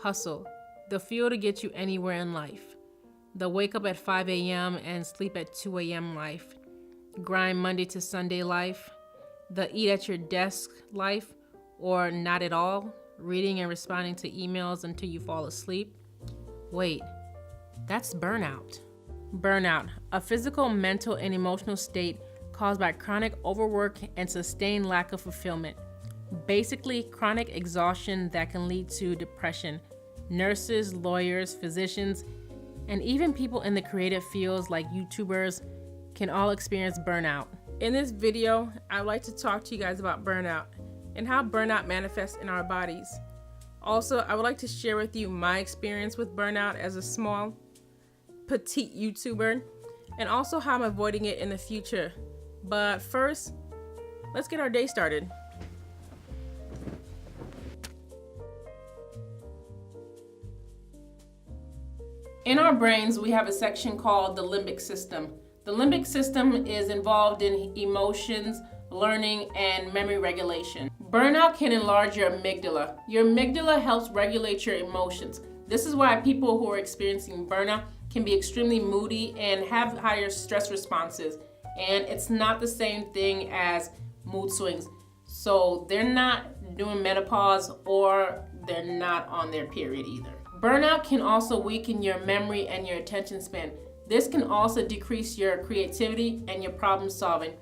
Hustle, the fuel to get you anywhere in life. The wake up at 5 a.m. and sleep at 2 a.m. life. Grind Monday to Sunday life. The eat at your desk life, or not at all, reading and responding to emails until you fall asleep. Wait, that's burnout. Burnout, a physical, mental, and emotional state caused by chronic overwork and sustained lack of fulfillment. Basically, chronic exhaustion that can lead to depression. Nurses, lawyers, physicians, and even people in the creative fields like YouTubers can all experience burnout. In this video, I'd like to talk to you guys about burnout and how burnout manifests in our bodies. Also, I would like to share with you my experience with burnout as a small, petite YouTuber, and also how I'm avoiding it in the future. But first, let's get our day started. In our brains, we have a section called the limbic system. The limbic system is involved in emotions, learning, and memory regulation. Burnout can enlarge your amygdala. Your amygdala helps regulate your emotions. This is why people who are experiencing burnout can be extremely moody and have higher stress responses. And it's not the same thing as mood swings. So they're not doing menopause or they're not on their period either. Burnout can also weaken your memory and your attention span. This can also decrease your creativity and your problem solving.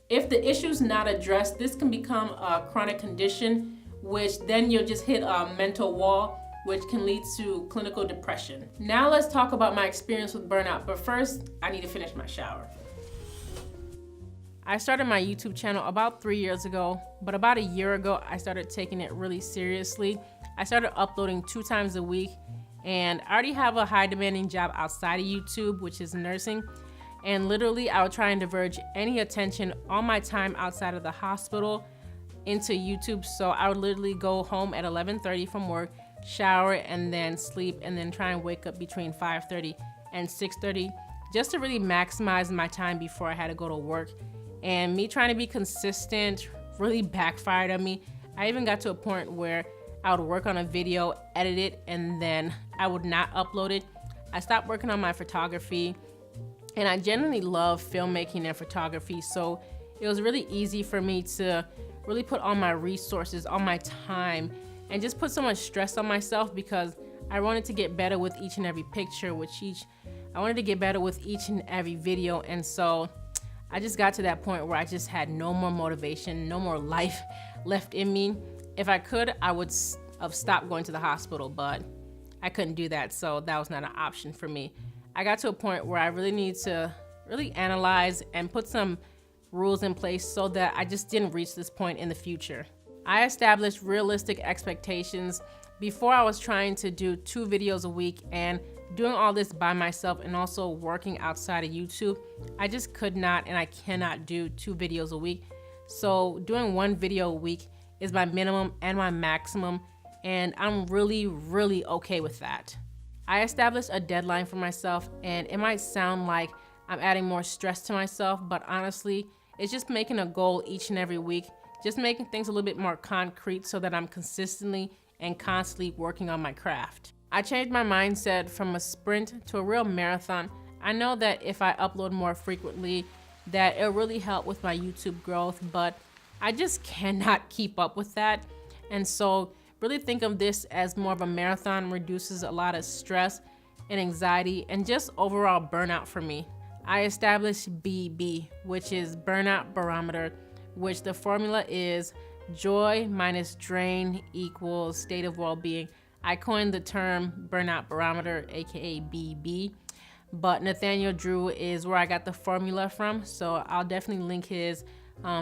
If the issue is not addressed, this can become a chronic condition, which then you'll just hit a mental wall, which can lead to clinical depression. Now let's talk about my experience with burnout, but first, I need to finish my shower. I started my YouTube channel about 3 years ago, but about a year ago, I started taking it really seriously. I started uploading 2 times a week, and I already have a high demanding job outside of YouTube, which is nursing. And literally, I would try and diverge any attention on my time outside of the hospital into YouTube. So I would literally go home at 11:30 from work, shower, and then sleep, and then try and wake up between 5:30 and 6:30 just to really maximize my time before I had to go to work. And me trying to be consistent really backfired on me. I even got to a point where I would work on a video, edit it, and then I would not upload it. I stopped working on my photography, and I genuinely love filmmaking and photography, so it was really easy for me to really put all my resources, all my time, and just put so much stress on myself because I wanted to get better with each and every picture, I wanted to get better with each and every video. And so I just got to that point where I just had no more motivation, no more life left in me. If I could, I would have stopped going to the hospital, but I couldn't do that, so that was not an option for me. I got to a point where I really need to really analyze and put some rules in place so that I just didn't reach this point in the future. I established realistic expectations before I was trying to do 2 videos a week, and doing all this by myself and also working outside of YouTube, I just could not and I cannot do 2 videos a week. So doing 1 video a week is my minimum and my maximum, and I'm really, really okay with that. I established a deadline for myself, and it might sound like I'm adding more stress to myself, but honestly, it's just making a goal each and every week, just making things a little bit more concrete so that I'm consistently and constantly working on my craft. I changed my mindset from a sprint to a real marathon. I know that if I upload more frequently, that it'll really help with my YouTube growth, but I just cannot keep up with that. And so really think of this as more of a marathon, reduces a lot of stress and anxiety and just overall burnout for me. I established BB, which is Burnout Barometer, which the formula is joy minus drain equals state of well-being. I coined the term Burnout Barometer, aka BB, but Nathaniel Drew is where I got the formula from, so I'll definitely link his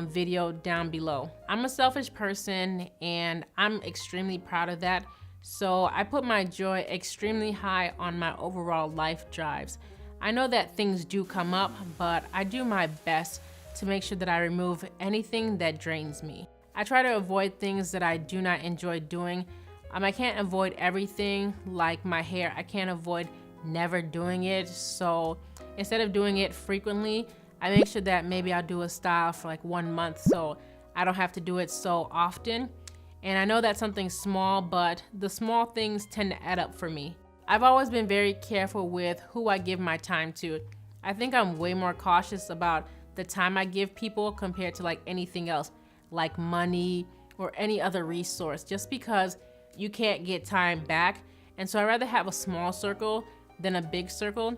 video down below. I'm a selfish person and I'm extremely proud of that, so I put my joy extremely high on my overall life drives. I know that things do come up, but I do my best to make sure that I remove anything that drains me. I try to avoid things that I do not enjoy doing. I can't avoid everything, like my hair. I can't avoid never doing it. So instead of doing it frequently, I make sure that maybe I'll do a style for like 1 month so I don't have to do it so often. And I know that's something small, but the small things tend to add up for me. I've always been very careful with who I give my time to. I think I'm way more cautious about the time I give people compared to like anything else, like money or any other resource, just because you can't get time back. And so I'd rather have a small circle than a big circle.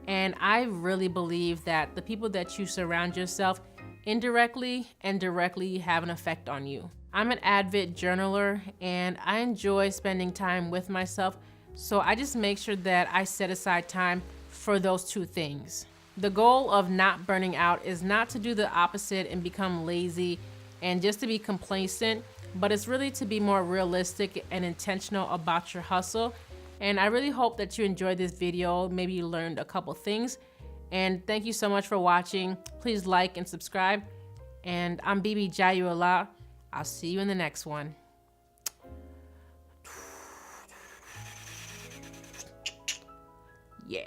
And I really believe that the people that you surround yourself indirectly and directly have an effect on you. I'm an avid journaler and I enjoy spending time with myself, so I just make sure that I set aside time for those two things. The goal of not burning out is not to do the opposite and become lazy and just to be complacent, but it's really to be more realistic and intentional about your hustle. And I really hope that you enjoyed this video. Maybe you learned a couple things. And thank you so much for watching. Please like and subscribe. And I'm Jayeola. I'll see you in the next one. Yeah.